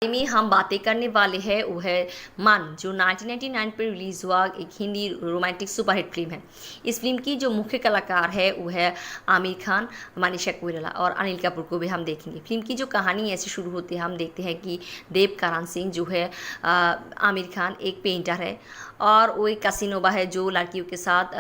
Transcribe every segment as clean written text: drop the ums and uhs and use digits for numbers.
में हम बातें करने वाले हैं वो है मन, जो 1999 पर रिलीज़ हुआ एक हिंदी रोमांटिक सुपरहिट फिल्म है। इस फिल्म की जो मुख्य कलाकार है वो है आमिर खान, मनीषा कोइराला और अनिल कपूर को भी हम देखेंगे। फिल्म की जो कहानी ऐसे शुरू होती है, हम देखते हैं कि देव कारान सिंह जो है आमिर खान एक पेंटर है और वो एक कसिनोबा है जो लड़कियों के साथ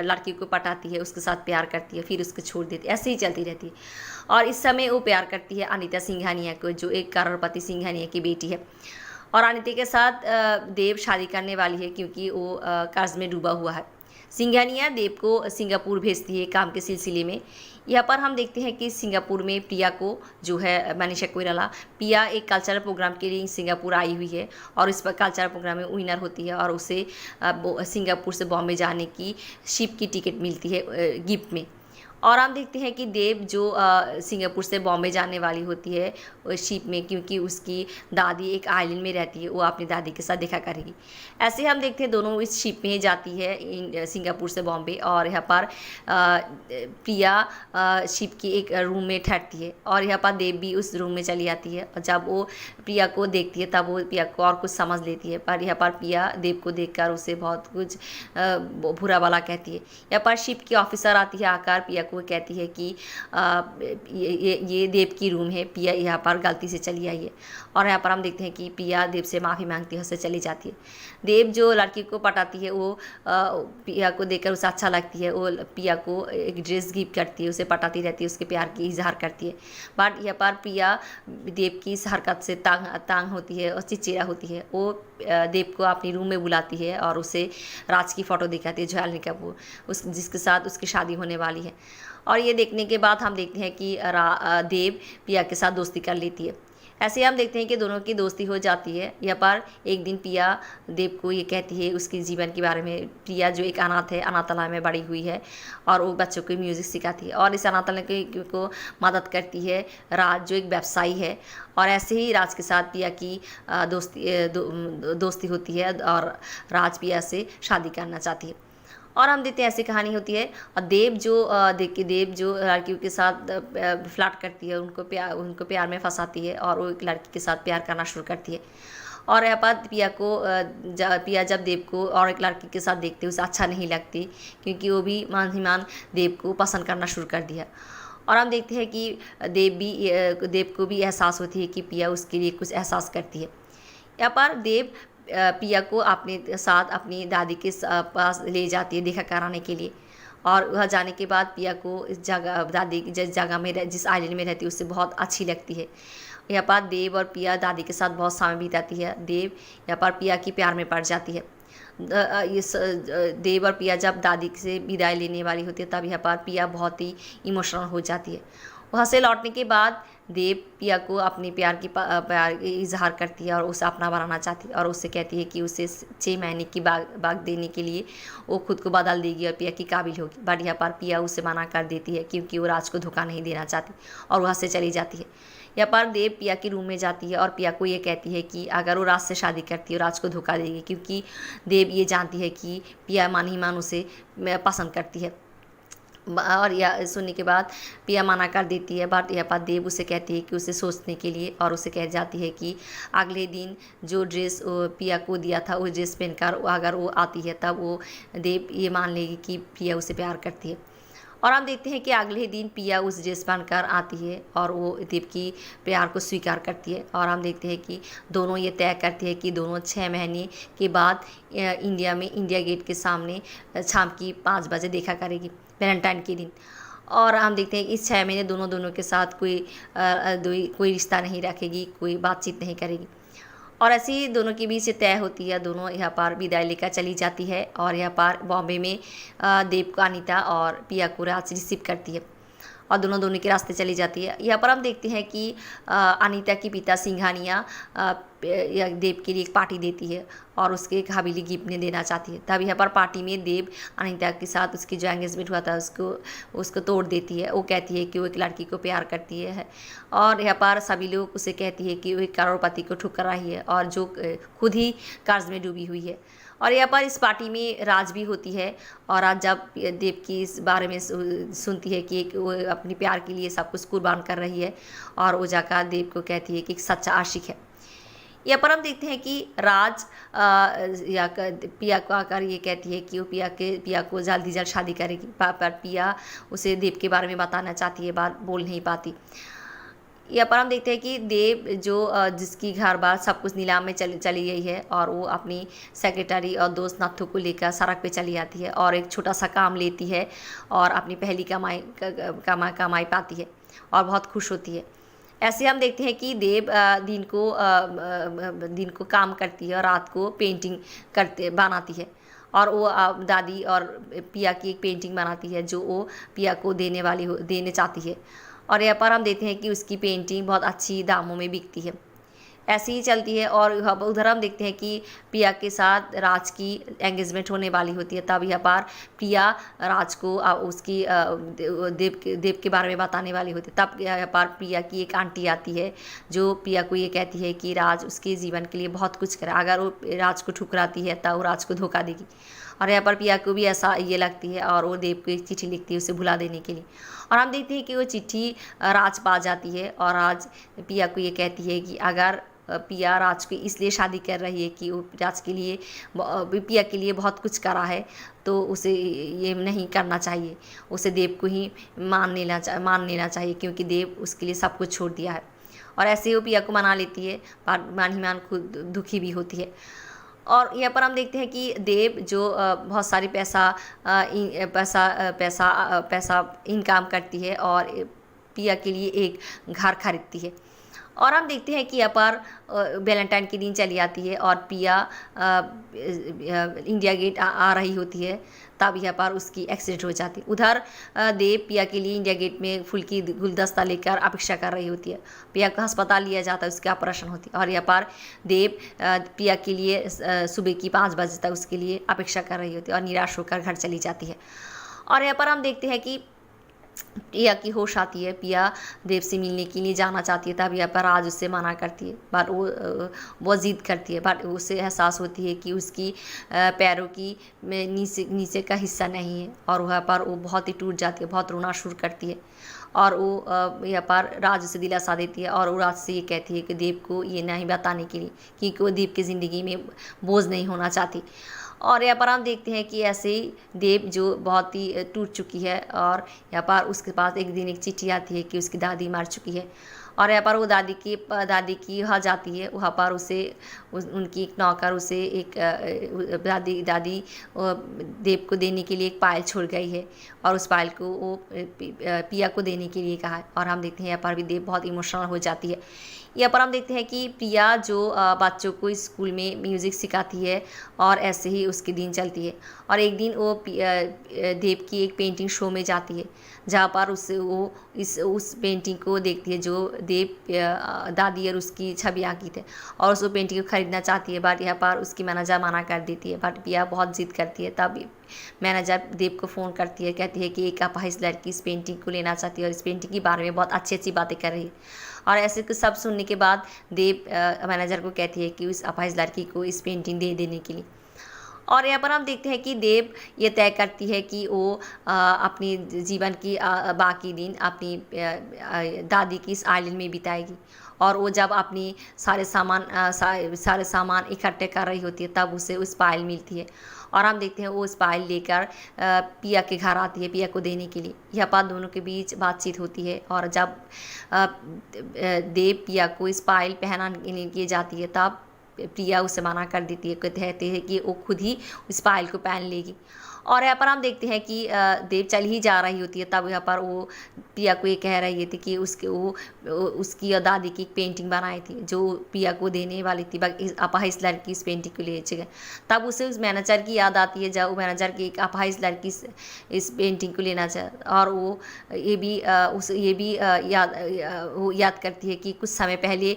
लड़कियों को पटाती है, उसके साथ प्यार करती है, फिर उसको छोड़ देती है, ऐसे ही चलती रहती है। और इस समय वो प्यार करती है अनीता सिंघानिया को, जो एक करोड़पति सिंघानिया की बेटी है। और अनीता के साथ देव शादी करने वाली है क्योंकि वो कर्ज में डूबा हुआ है। सिंघानिया देव को सिंगापुर भेजती है काम के सिलसिले में। यहाँ पर हम देखते हैं कि सिंगापुर में प्रिया को, जो है मनीषा कोइराला, प्रिया एक कल्चरल प्रोग्राम के लिए सिंगापुर आई हुई है और इस पर कल्चरल प्रोग्राम में विनर होती है और उसे सिंगापुर से बॉम्बे जाने की शिप की टिकट मिलती है गिफ्ट में। और हम देखते हैं कि देव जो सिंगापुर से बॉम्बे जाने वाली होती है शिप में, क्योंकि उसकी दादी एक आइलैंड में रहती है, वो अपनी दादी के साथ देखा करेगी। ऐसे हम देखते हैं दोनों इस शिप में जाती है सिंगापुर से बॉम्बे और यहाँ पर प्रिया शिप की एक रूम में ठहरती है और यहाँ पर देव भी उस रूम में चली आती है। और जब वो प्रिया को देखती है तब वो प्रिया को और कुछ समझ लेती है, पर यहाँ पर प्रिया देव को देखकर उसे बहुत कुछ बुरा भला कहती है। यहाँ पर शिप की ऑफिसर आती है, आकर प्रिया को कहती है कि ये देव की रूम है, प्रिया यहाँ पर गलती से चली आई है। और यहाँ पर हम देखते हैं कि प्रिया देव से माफ़ी मांगती है, उससे चली जाती है। देव जो लड़की को पटाती है वो प्रिया को देखकर उसे अच्छा लगती है, वो प्रिया को एक ड्रेस गिफ्ट करती है, उसे पटाती रहती है, उसके प्यार की इजहार करती है। बट यहाँ पर प्रिया देव की इस हरकत से तांग होती है और चिड़चिड़ा होती है। वो देव को अपनी रूम में बुलाती है और उसे राज की फ़ोटो दिखाती है, जो का वो जिसके साथ उसकी शादी होने वाली है। और ये देखने के बाद हम देखते हैं कि देव प्रिया के साथ दोस्ती कर लेती है। ऐसे हम देखते हैं कि दोनों की दोस्ती हो जाती है। यहाँ पर एक दिन प्रिया देव को ये कहती है उसके जीवन के बारे में। प्रिया जो एक अनाथ है, अनाथालय में बड़ी हुई है और वो बच्चों को म्यूज़िक सिखाती है और इस अनाथालय को मदद करती है राज, जो एक व्यवसायी है। और ऐसे ही राज के साथ प्रिया की दोस्ती होती है और राज प्रिया से शादी करना चाहती है। और हम देखते हैं ऐसी कहानी होती है। और देव जो लड़कियों के साथ फ्लर्ट करती है, उनको प्यार में फंसाती है और वो एक लड़की के साथ प्यार करना शुरू करती है। और यहाँ पर प्रिया जब देव को और एक लड़की के साथ देखती है उसे अच्छा नहीं लगती, क्योंकि वो भी मान देव को पसंद करना शुरू कर दिया। और हम देखते हैं कि देव को भी एहसास होती है कि प्रिया उसके लिए कुछ एहसास करती है। यहाँ पर देव प्रिया को अपने साथ अपनी दादी के पास ले जाती है देखा कराने के लिए। और वह जाने के बाद प्रिया को इस जगह दादी जिस जगह में जिस आइलैंड में रहती है उससे बहुत अच्छी लगती है। यहाँ पर देव और प्रिया दादी के साथ बहुत समय बिताती है। देव यहाँ पर प्रिया की प्यार में पड़ जाती है। देव और प्रिया जब दादी से विदाई लेने वाली होती है तब यहाँ पर प्रिया बहुत ही इमोशनल हो जाती है। वहाँ से लौटने के बाद देव प्रिया को अपने प्यार की इजहार करती है और उसे अपना बनाना चाहती है और उससे कहती है कि उसे 6 महीने की बाग देने के लिए वो खुद को बदल देगी और प्रिया की काबिल होगी। बट यहाँ पर प्रिया उसे मना कर देती है क्योंकि वो राज को धोखा नहीं देना चाहती और वहाँ से चली जाती है। यहाँ पर देव प्रिया की रूम में जाती है और प्रिया को ये कहती है कि अगर वो राज से शादी करती है राज को धोखा देगी, क्योंकि देव ये जानती है कि प्रिया मान ही मान उसे पसंद करती है। और यह सुनने के बाद प्रिया मना कर देती है। बट यहाँ पर देव उसे कहती है कि उसे सोचने के लिए, और उसे कह जाती है कि अगले दिन जो ड्रेस प्रिया को दिया था वो ड्रेस पहनकर अगर वो आती है तब वो देव ये मान लेगी कि प्रिया उसे प्यार करती है। और हम देखते हैं कि अगले दिन प्रिया उस ड्रेस पहनकर आती है और वो देव की प्यार को स्वीकार करती है। और हम देखते हैं कि दोनों ये तय करती है कि दोनों 6 महीने के बाद इंडिया में इंडिया गेट के सामने शाम की 5 बजे देखा करेगी, वैलेंटाइन के दिन। और हम देखते हैं इस 6 महीने दोनों के साथ कोई रिश्ता नहीं रखेगी, कोई बातचीत नहीं करेगी। और ऐसे ही दोनों के बीच तय होती है। दोनों यहाँ पर विदाई लेकर चली जाती है और यहाँ पर बॉम्बे में देव को अनीता और प्रिया को राज रिसीव करती है और दोनों के रास्ते चली जाती है। यहाँ पर हम देखते हैं कि अनीता की पिता सिंघानिया देव के लिए एक पार्टी देती है और उसके एक हवेली गिफ्ट में देना चाहती है। तब यहाँ पर पार्टी में देव अनीता के साथ उसकी जो एंगेजमेंट हुआ था उसको तोड़ देती है। वो कहती है कि वो एक लड़की को प्यार करती है और यहाँ पर सभी लोग उसे कहती है कि वो एक करोड़पति को ठुकर रही है और जो खुद ही कर्ज में डूबी हुई है। और यहाँ पर इस पार्टी में राज भी होती है और राज जब देव की इस बारे में सुनती है कि वो अपने प्यार के लिए सब कुछ कुर्बान कर रही है और वो जाकर देव को कहती है कि एक सच्चा आशिक है। यहाँ पर हम देखते हैं कि राज पिया को आकर ये कहती है कि वो पिया को जल्द ही जल्द शादी करेगी, पर पिया उसे देव के बारे में बताना चाहती है, बात बोल नहीं पाती। यहाँ पर हम देखते हैं कि देव जो जिसकी घर बार सब कुछ नीलाम में चली गई है, और वो अपनी सेक्रेटरी और दोस्त नत्थु को लेकर सड़क पे चली आती है और एक छोटा सा काम लेती है और अपनी पहली कमाई पाती है और बहुत खुश होती है। ऐसे हम देखते हैं कि देव दिन को काम करती है और रात को पेंटिंग बनाती है, और वो दादी और पिया की एक पेंटिंग बनाती है जो वो पिया को देने चाहती है, और यहाँ पर हम देखते हैं कि उसकी पेंटिंग बहुत अच्छी दामों में बिकती है। ऐसे ही चलती है, और उधर हम देखते हैं कि पिया के साथ राज की एंगेजमेंट होने वाली होती है। तब यहाँ पर पिया राज को उसकी देव के बारे में बताने वाली होती है। तब यहाँ पर पिया की एक आंटी आती है जो पिया को ये कहती है कि राज उसके जीवन के लिए बहुत कुछ करे, अगर वो राज को ठुकराती है तब वो राज को धोखा देगी। और यहाँ पर पिया को भी ऐसा ये लगती है, और वो देव को एक चिट्ठी लिखती है उसे भुला देने के लिए। और हम देखते हैं कि वो चिट्ठी राज पा जाती है, और राज पिया को ये कहती है कि अगर पिया राज को इसलिए शादी कर रही है कि वो राज के लिए पिया के लिए बहुत कुछ करा है, तो उसे ये नहीं करना चाहिए, उसे देव को ही मान लेना चाहिए, क्योंकि देव उसके लिए सब कुछ छोड़ दिया है। और ऐसे ही वो पिया को मना लेती है, पर मान खुद दुखी भी होती है। और यहाँ पर हम देखते हैं कि देव जो बहुत सारी पैसा इनकम करती है और पिया के लिए एक घर खरीदती है। और हम देखते हैं कि यहाँ पर वैलेंटाइन के दिन चली आती है और पिया इंडिया गेट आ रही होती है, तब यहाँ पर उसकी एक्सीडेंट हो जाती है। उधर देव पिया के लिए इंडिया गेट में फूल की गुलदस्ता लेकर अपेक्षा कर रही होती है। पिया को अस्पताल लिया जाता है, उसकी ऑपरेशन होती है, और यहाँ पर देव पिया के लिए सुबह की 5 बजे तक उसके लिए अपेक्षा कर रही होती है और निराश होकर घर चली जाती है। और यहाँ पर हम देखते हैं कि पिया की होश आती है, पिया देव से मिलने के लिए जाना चाहती है, तब यहाँ पर राज उससे मना करती है, बट वो बहुत ज़िद करती है, बट उसे एहसास होती है कि उसकी पैरों की नीचे का हिस्सा नहीं है, और वहाँ पर वो बहुत ही टूट जाती है, बहुत रोना शुरू करती है। और वो यहाँ पर राज उसे दिलासा देती है, और वो राज से ये कहती है कि देव को ये नहीं बताने के लिए, क्योंकि वो देव की ज़िंदगी में बोझ नहीं होना चाहती। और यहाँ पर हम देखते हैं कि ऐसे ही देव जो बहुत ही टूट चुकी है, और यहाँ पर उसके पास एक दिन एक चिट्ठी आती है कि उसकी दादी मर चुकी है, और यहाँ पर वो दादी की वहाँ जाती है। वहाँ पर उनकी एक नौकर उसे एक दादी देव को देने के लिए एक पायल छोड़ गई है, और उस पायल को वो पिया को देने के लिए कहा है। और हम देखते हैं यहाँ पर भी देव बहुत इमोशनल हो जाती है। यहाँ पर हम देखते हैं कि प्रिया जो बच्चों को स्कूल में म्यूज़िक सिखाती है, और ऐसे ही उसके दिन चलती है। और एक दिन वो देव की एक पेंटिंग शो में जाती है, जहाँ पर उस पेंटिंग को देखती है जो देव दादी और उसकी छवि आंकी थे, और उस पेंटिंग को खरीदना चाहती है, बट यहाँ पर उसकी मैनेजर मना कर देती है। बट प्रिया बहुत जिद करती है, तब मैनेजर देव को फ़ोन करती है, कहती है कि एक अपाहिज लड़की इस पेंटिंग को लेना चाहती है और इस पेंटिंग के बारे में बहुत अच्छी अच्छी बातें कर रही है। और ऐसे कुछ सब सुनने के बाद देव मैनेजर को कहती है कि उस अपाहिज लड़की को इस पेंटिंग दे देने के लिए। और यहाँ पर हम देखते हैं कि देव ये तय करती है कि वो अपनी जीवन की बाकी दिन अपनी दादी की इस आइलैंड में बिताएगी। और वो जब अपनी सारे सामान इकट्ठे कर रही होती है, तब उसे उस पायल मिलती है। और हम देखते हैं वो उस पायल लेकर पिया के घर आती है पिया को देने के लिए। यह बात दोनों के बीच बातचीत होती है, और जब देव पिया को इस पायल पहनाने के जाती है, तब प्रिया उसे मना कर देती है, कहते हैं कि वो खुद ही इस पायल को पहन लेगी। और यहाँ पर हम देखते हैं कि देव चल ही जा रही होती है, तब यहाँ पर वो पिया को ये कह रही थी कि उसकी और दादी की एक पेंटिंग बनाई थी जो पिया को देने वाली थी, अपाहिज लड़की इस पेंटिंग को ले गए। तब उसे उस मैनेजर की याद आती है, जब वो मैनेजर की एक अपाहिज लड़की इस पेंटिंग को लेना चाहे, और वो याद करती है कि कुछ समय पहले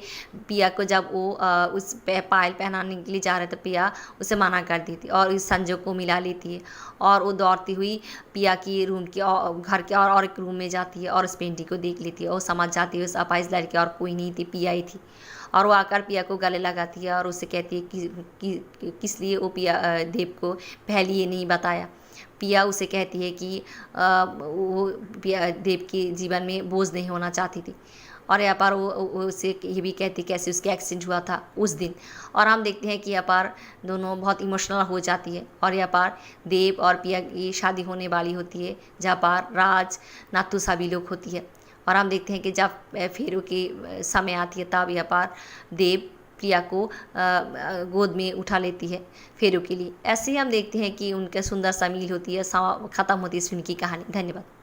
पिया को जब वो उस पायल पहनाने के लिए जा रहे थे, पिया उसे मना कर दी थी, और इस संजोग को मिला लेती है, और वो दौड़ती हुई पिया की रूम के घर के और एक रूम में जाती है और उस पेंटिंग को देख लेती है, और समझ जाती है उस अपाहिज लड़की और कोई नहीं थी, पिया ही थी। और वो आकर पिया को गले लगाती है और उससे कहती है कि किस लिए वो देव को पहले ये नहीं बताया। पिया उसे कहती है कि वो देव के जीवन में बोझ नहीं होना चाहती थी। और यहाँ पर वो उससे ये भी कहती कैसे उसके एक्सीडेंट हुआ था उस दिन। और हम देखते हैं कि यहाँ पर दोनों बहुत इमोशनल हो जाती है और यहाँ पर देव और पिया की शादी होने वाली होती है, जहाँ पर राज नातू सभी लोग होती है। और हम देखते हैं कि जब फेरू की समय आती है तब यहाँ पर देव प्रिया को गोद में उठा लेती है फेरू के लिए। ऐसे ही हम देखते हैं कि उनका सुंदर सा मील होती है, ख़त्म होती है इस फिल्म की कहानी। धन्यवाद।